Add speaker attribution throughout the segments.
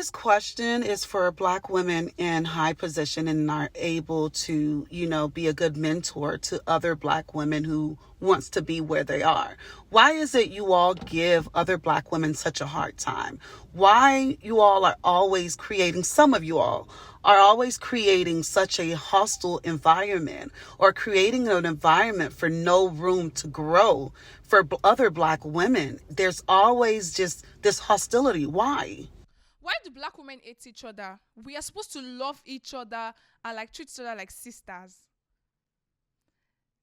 Speaker 1: this question is for Black women in high position and are able to, be a good mentor to other Black women who wants to be where they are. Why is it you all give other Black women such a hard time? Why you all are always creating, some of you all are always creating such a hostile environment, or creating an environment for no room to grow for other Black women? There's always just this hostility. Why?
Speaker 2: Why do Black women hate each other? We are supposed to love each other and like treat each other like sisters.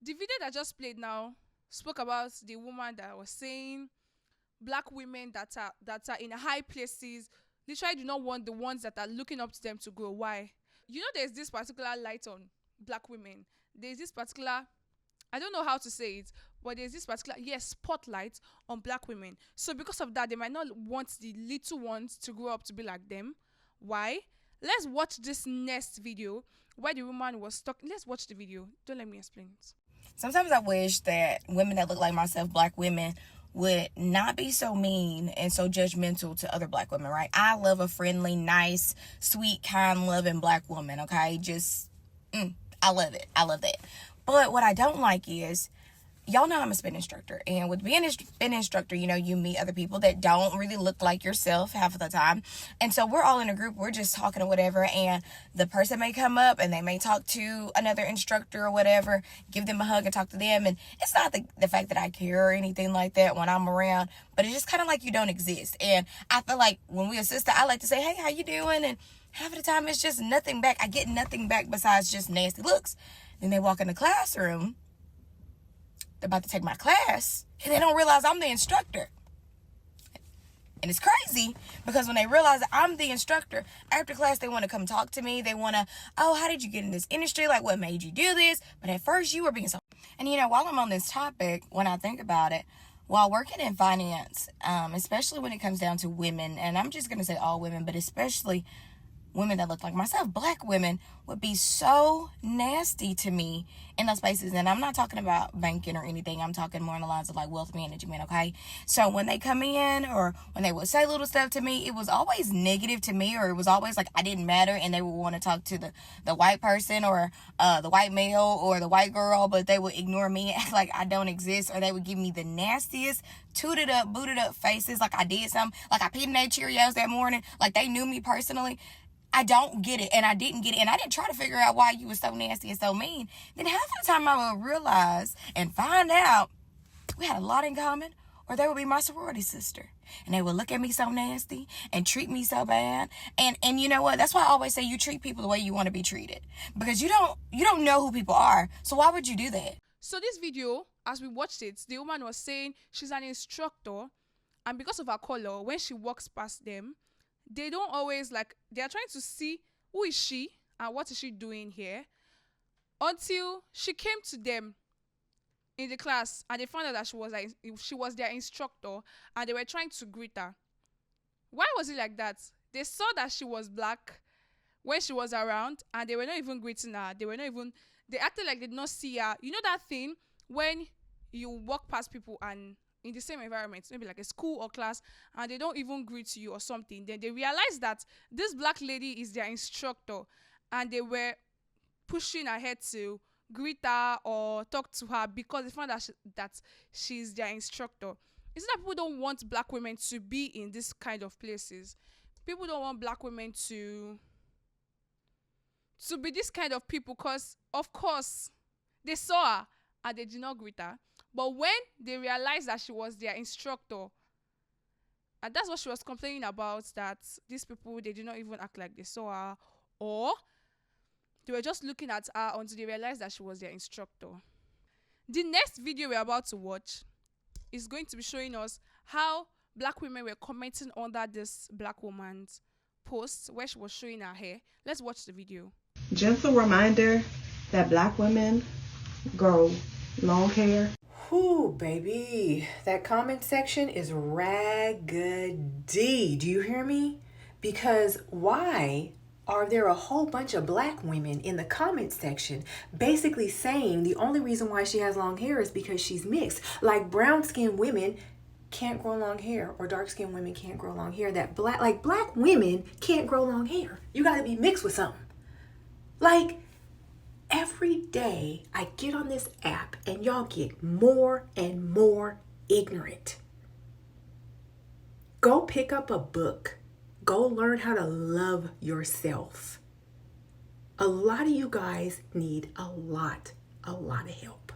Speaker 2: The video that just played now spoke about the woman that was saying Black women that are in high places literally do not want the ones that are looking up to them to grow. Why? There's this particular light on Black women. There's this particular, I don't know how to say it, but there's this particular, spotlight on Black women. So because of that, they might not want the little ones to grow up to be like them. Why? Let's watch this next video where the woman was talking. Let's watch the video. Don't let me explain it.
Speaker 3: Sometimes I wish that women that look like myself, Black women, would not be so mean and so judgmental to other Black women, right? I love a friendly, nice, sweet, kind, loving Black woman, okay? I love it. I love that. But what I don't like is, y'all know I'm a spin instructor. And with being a spin instructor, you meet other people that don't really look like yourself half of the time. And so we're all in a group. We're just talking or whatever. And the person may come up and they may talk to another instructor or whatever, give them a hug and talk to them. And it's not the fact that I care or anything like that when I'm around, but it's just kind of like you don't exist. And I feel like when we assist, I like to say, hey, how you doing? And half of the time it's just nothing back. I get nothing back besides just nasty looks. Then they walk in the classroom. They're about to take my class, and they don't realize I'm the instructor. And it's crazy, because when they realize that I'm the instructor, after class, they want to come talk to me. They want to, oh, how did you get in this industry? Like, what made you do this? But at first, you were being so... And, while I'm on this topic, when I think about it, while working in finance, especially when it comes down to women, and I'm just going to say all women, but especially women that look like myself, Black women, would be so nasty to me in those places. And I'm not talking about banking or anything. I'm talking more on the lines of like wealth management, okay? So when they come in or when they would say little stuff to me, it was always negative to me, or it was always like I didn't matter, and they would want to talk to the white person or the white male or the white girl, but they would ignore me, act like I don't exist, or they would give me the nastiest, tooted up, booted up faces like I did something, like I peed in their Cheerios that morning, like they knew me personally. I don't get it, and I didn't get it, and I didn't try to figure out why you were so nasty and so mean. Then half of the time I would realize and find out we had a lot in common, or they would be my sorority sister. And they would look at me so nasty and treat me so bad. And you know what? That's why I always say you treat people the way you want to be treated. Because you don't know who people are, so why would you do that?
Speaker 2: So this video, as we watched it, the woman was saying she's an instructor, and because of her color, when she walks past them, they don't always they are trying to see who is she and what is she doing here, until she came to them in the class and they found out that she was their instructor, and they were trying to greet her. Why was it like that? They saw that she was Black when she was around, and they were not even greeting her. They acted like they did not see her. You know that thing when you walk past people and in the same environment, maybe like a school or class, and they don't even greet you or something, then they realize that this Black lady is their instructor, and they were pushing ahead to greet her or talk to her because they found that she's their instructor. It's not that people don't want Black women to be in this kind of places. People don't want Black women to be this kind of people, because of course they saw her and they did not greet her. But when they realized that she was their instructor, and that's what she was complaining about, that these people, they did not even act like they saw her, or they were just looking at her until they realized that she was their instructor. The next video we're about to watch is going to be showing us how Black women were commenting under this Black woman's post where she was showing her hair. Let's watch the video.
Speaker 4: Gentle reminder that Black women grow long hair.
Speaker 5: Whoo, baby, that comment section is raggedy. Do you hear me? Because why are there a whole bunch of Black women in the comment section basically saying the only reason why she has long hair is because she's mixed? Like brown-skinned women can't grow long hair, or dark-skinned women can't grow long hair, that black women can't grow long hair. You got to be mixed with something. Like, every day I get on this app and y'all get more and more ignorant. Go pick up a book. Go learn how to love yourself. A lot of you guys need a lot of help.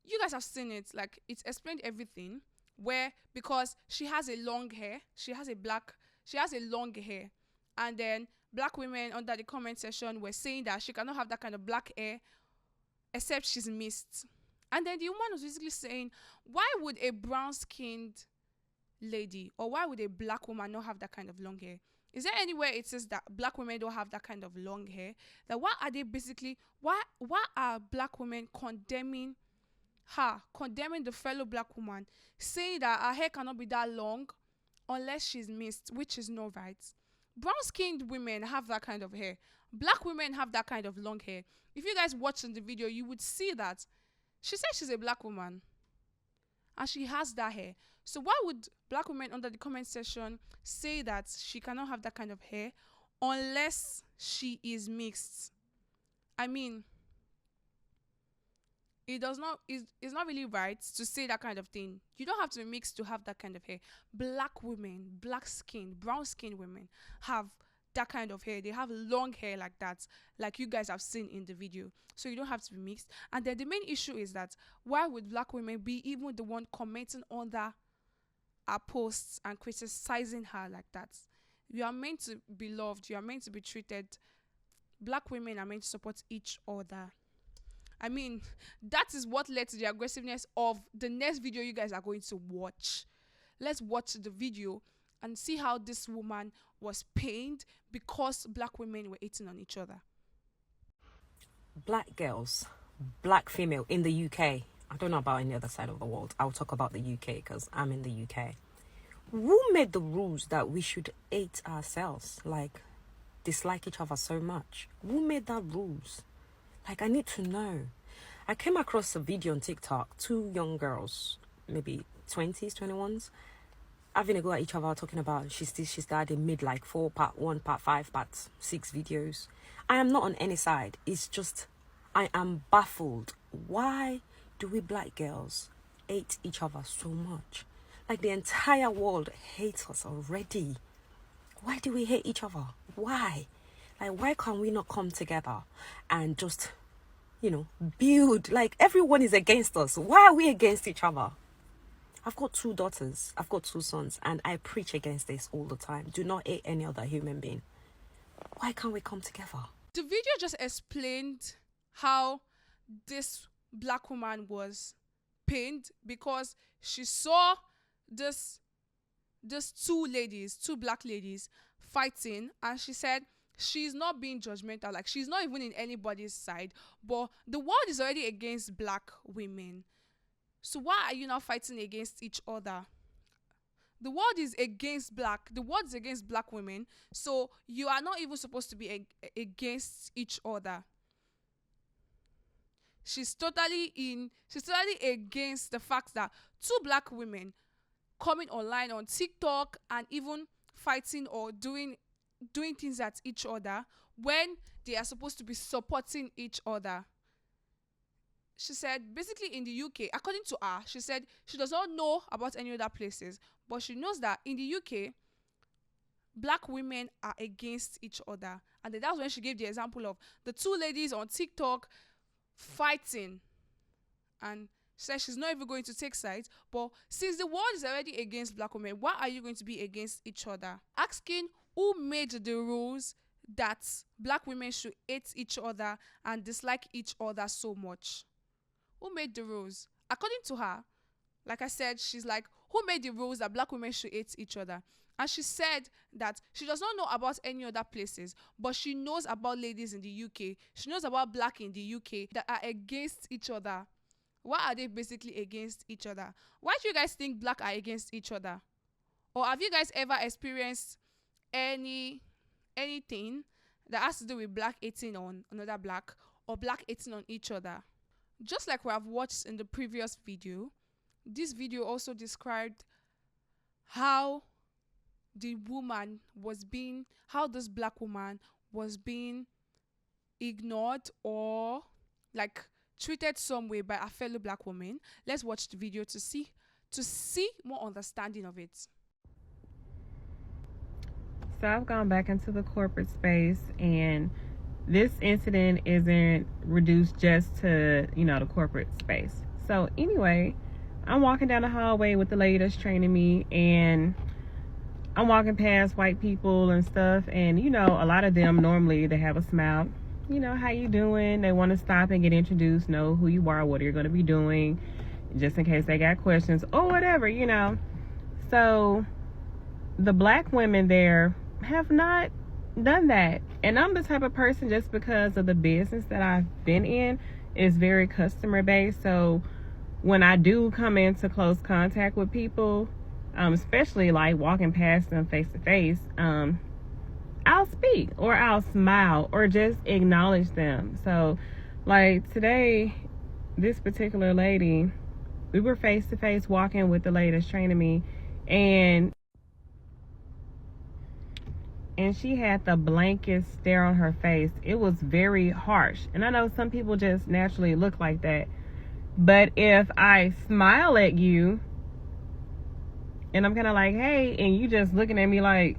Speaker 2: You guys have seen it. Like, it's explained everything. Where, because she has a long hair, she has a long hair, and then black women under the comment section were saying that she cannot have that kind of black hair except she's mixed. And then the woman was basically saying, why would a brown skinned lady, or why would a black woman not have that kind of long hair? Is there anywhere it says that black women don't have that kind of long hair? That why are they basically, why are black women condemning the fellow black woman, saying that her hair cannot be that long unless she's mixed, which is not right? Brown skinned women have that kind of hair. Black women have that kind of long hair. If you guys watch in the video, you would see that she said she's a black woman and she has that hair. So why would black women under the comment section say that she cannot have that kind of hair unless she is mixed? I mean, it's not really right to say that kind of thing. You don't have to be mixed to have that kind of hair. Black women, black skin, brown skin women have that kind of hair. They have long hair like that, like you guys have seen in the video. So you don't have to be mixed. And then the main issue is that why would black women be even the one commenting on her posts and criticizing her like that? You are meant to be loved. You are meant to be treated. Black women are meant to support each other. I mean, that is what led to the aggressiveness of the next video you guys are going to watch. Let's watch the video and see how this woman was pained because black women were eating on each other.
Speaker 6: Black girls, black female in the UK. I don't know about any other side of the world. I'll talk about the UK because I'm in the UK. Who made the rules that we should hate ourselves? Like, dislike each other so much? Who made that rules? Like, I need to know. I came across a video on TikTok, 2 young girls, maybe 20s, 21s, having a go at each other, talking about she's this, she's that. They made like 4, part 1, part 5, part 6 videos. I am not on any side. It's just, I am baffled. Why do we black girls hate each other so much? Like, the entire world hates us already. Why do we hate each other? Why? Like, why can't we not come together and just, build? Like, everyone is against us. Why are we against each other? I've got 2 daughters. I've got 2 sons. And I preach against this all the time. Do not hate any other human being. Why can't we come together?
Speaker 2: The video just explained how this black woman was pained because she saw this 2 black ladies fighting, and she said she's not being judgmental, like she's not even in anybody's side, but the world is already against black women, so why are you now fighting against each other? The world is against black women, so you are not even supposed to be against each other. She's totally against the fact that 2 black women coming online on TikTok and even fighting or doing things at each other when they are supposed to be supporting each other. She said basically in the UK, according to her, she said she does not know about any other places, but she knows that in the UK, black women are against each other. And then that's when she gave the example of the 2 ladies on TikTok fighting. And she said she's not even going to take sides, but since the world is already against black women, why are you going to be against each other? Asking who made the rules that black women should hate each other and dislike each other so much. Who made the rules? According to her, like I said, she's like, who made the rules that black women should hate each other? And she said that she does not know about any other places, but she knows about ladies in the UK. She knows about black in the UK that are against each other. Why are they basically against each other? Why do you guys think black are against each other? Or have you guys ever experienced anything that has to do with black hating on another black or black hating on each other? Just like we have watched in the previous video, this video also described how the woman was being, how this black woman was being ignored or like treated some way by a fellow black woman. Let's watch the video to see more understanding of it.
Speaker 7: So I've gone back into the corporate space, and this incident isn't reduced just to, the corporate space. So anyway, I'm walking down the hallway with the lady that's training me, and I'm walking past white people and stuff, and a lot of them normally they have a smile. How you doing? They want to stop and get introduced, know who you are, what you're going to be doing, just in case they got questions or whatever, So the black women there have not done that. And I'm the type of person, just because of the business that I've been in, is very customer based. So when I do come into close contact with people, especially like walking past them face to face, I'll speak or I'll smile or just acknowledge them. So like today, this particular lady, we were face to face walking with the lady that's training me, and she had the blankest stare on her face. It was very harsh. And I know some people just naturally look like that. But if I smile at you and I'm kind of like, hey, and you just looking at me like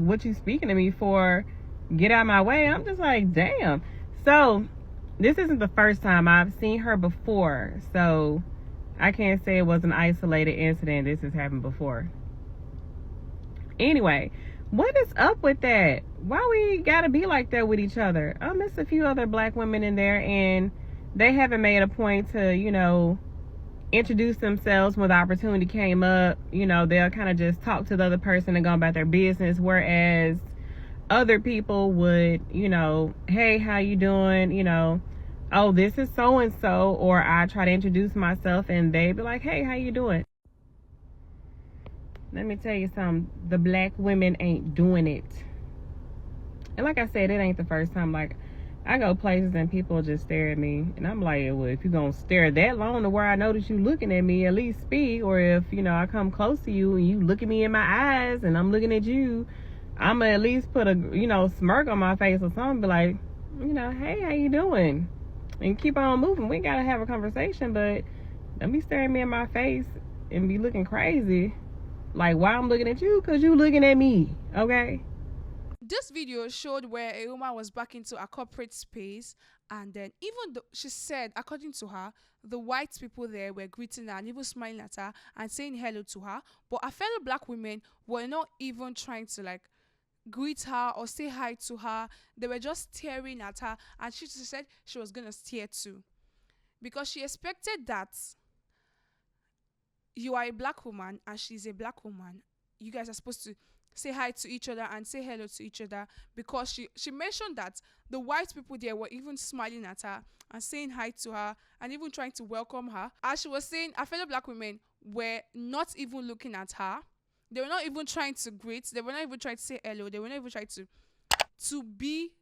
Speaker 7: what you speaking to me for? Get out of my way. I'm just like, damn. So this isn't the first time. I've seen her before. So I can't say it was an isolated incident. This has happened before. Anyway, what is up with that? Why we gotta be like that with each other? I miss a few other black women in there, and they haven't made a point to, introduce themselves when the opportunity came up. They'll kind of just talk to the other person and go about their business, whereas other people would, hey, how you doing? Oh, this is so and so, or I try to introduce myself and they be like, hey, how you doing? Let me tell you something. The black women ain't doing it. And like I said, it ain't the first time. Like, I go places and people just stare at me. And I'm like, well, if you're going to stare that long to where I notice you looking at me, at least speak. Or if, I come close to you and you look at me in my eyes and I'm looking at you, I'm going to at least put a, smirk on my face or something. Be like, hey, how you doing? And keep on moving. We got to have a conversation, but don't be staring me in my face and be looking crazy. Like, why I'm looking at you? Because you looking at me, okay?
Speaker 2: This video showed where a woman was back into a corporate space, and then even though she said, according to her, the white people there were greeting her and even smiling at her and saying hello to her, but her fellow black women were not even trying to like greet her or say hi to her. They were just staring at her, and she said she was gonna stare too, because she expected that you are a black woman and she's a black woman. You guys are supposed to say hi to each other and say hello to each other, because she mentioned that the white people there were even smiling at her and saying hi to her and even trying to welcome her. As she was saying, her fellow black women were not even looking at her. They were not even trying to greet. They were not even trying to say hello. They were not even trying to be.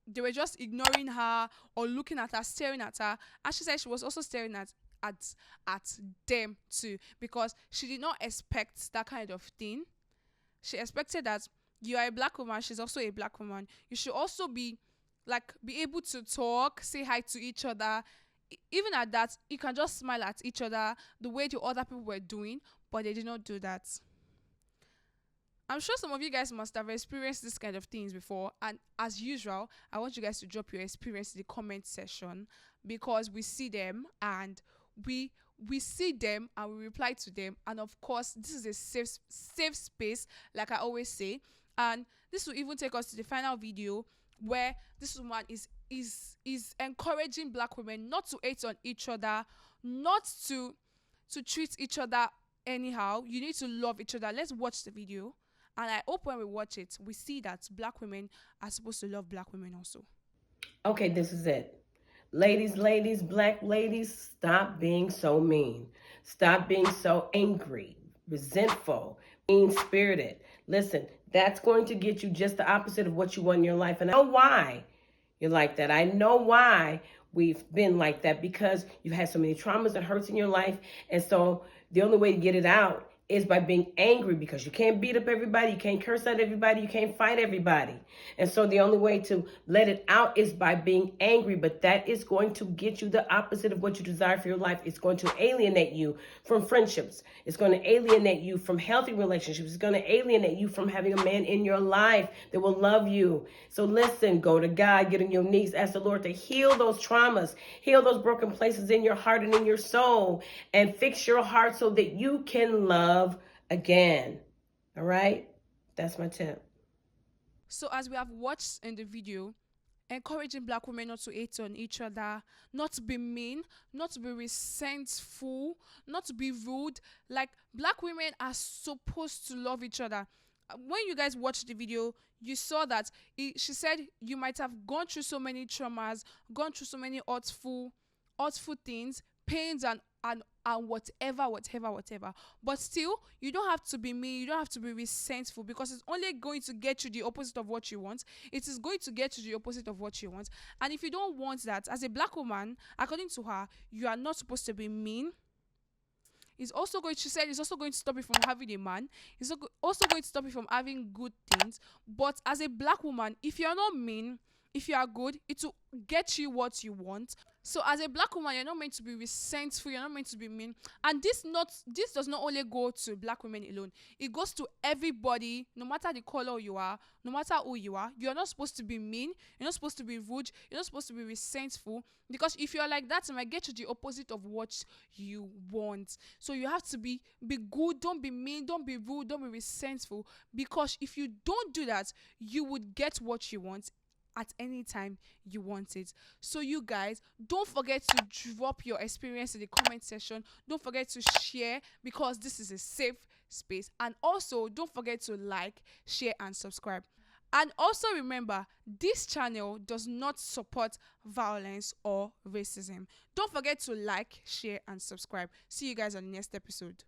Speaker 2: They were just ignoring her or looking at her, staring at her. And she said she was also staring at them too, because she did not expect that kind of thing. She expected that you are a black woman, she's also a black woman. You should also be able to talk, say hi to each other. Even at that, you can just smile at each other the way the other people were doing, but they did not do that. I'm sure some of you guys must have experienced this kind of things before, and as usual, I want you guys to drop your experience in the comment section, because we see them and we see them and we reply to them. And of course, this is a safe space, like I always say. And this will even take us to the final video, where this woman is encouraging black women not to hate on each other, not to treat each other anyhow. You need to love each other. Let's watch the video, and I hope when we watch it, we see that black women are supposed to love black women also.
Speaker 8: Okay, this is it. Ladies, black ladies, stop being so mean. Stop being so angry, resentful, mean-spirited. Listen, that's going to get you just the opposite of what you want in your life. And I know why you're like that. I know why we've been like that because you've had so many traumas and hurts in your life. And so the only way to get it out is by being angry, because you can't beat up everybody, you can't curse at everybody, you can't fight everybody. And so the only way to let it out is by being angry, but that is going to get you the opposite of what you desire for your life. It's going to alienate you from friendships. It's going to alienate you from healthy relationships. It's going to alienate you from having a man in your life that will love you. So listen, go to God, get on your knees, ask the Lord to heal those traumas, heal those broken places in your heart and in your soul, and fix your heart so that you can love again. All right? That's my tip.
Speaker 2: So as we have watched in the video, encouraging black women not to hate on each other, not to be mean, not to be resentful, not to be rude. Like, black women are supposed to love each other. When you guys watched the video, you saw that she said you might have gone through so many traumas, gone through so many hurtful things, pains, and whatever. But still, you don't have to be mean, you don't have to be resentful, because it's only going to get you the opposite of what you want. It is going to get you the opposite of what you want. And if you don't want that, as a black woman, according to her, you are not supposed to be mean. She said it's also going to stop you from having a man. It's also going to stop you from having good things. But as a black woman, if you're not mean, if you are good, it will get you what you want. So as a black woman, you're not meant to be resentful, you're not meant to be mean. And this does not only go to black women alone. It goes to everybody, no matter the color you are, no matter who you are. You're not supposed to be mean, you're not supposed to be rude, you're not supposed to be resentful. Because if you're like that, it might get you the opposite of what you want. So you have to be good, don't be mean, don't be rude, don't be resentful. Because if you don't do that, you would get what you want at any time you want it. So you guys, don't forget to drop your experience in the comment section. Don't forget to share, because this is a safe space. And also, don't forget to like, share, and subscribe. And also remember, this channel does not support violence or racism. Don't forget to like, share, and subscribe. See you guys on the next episode.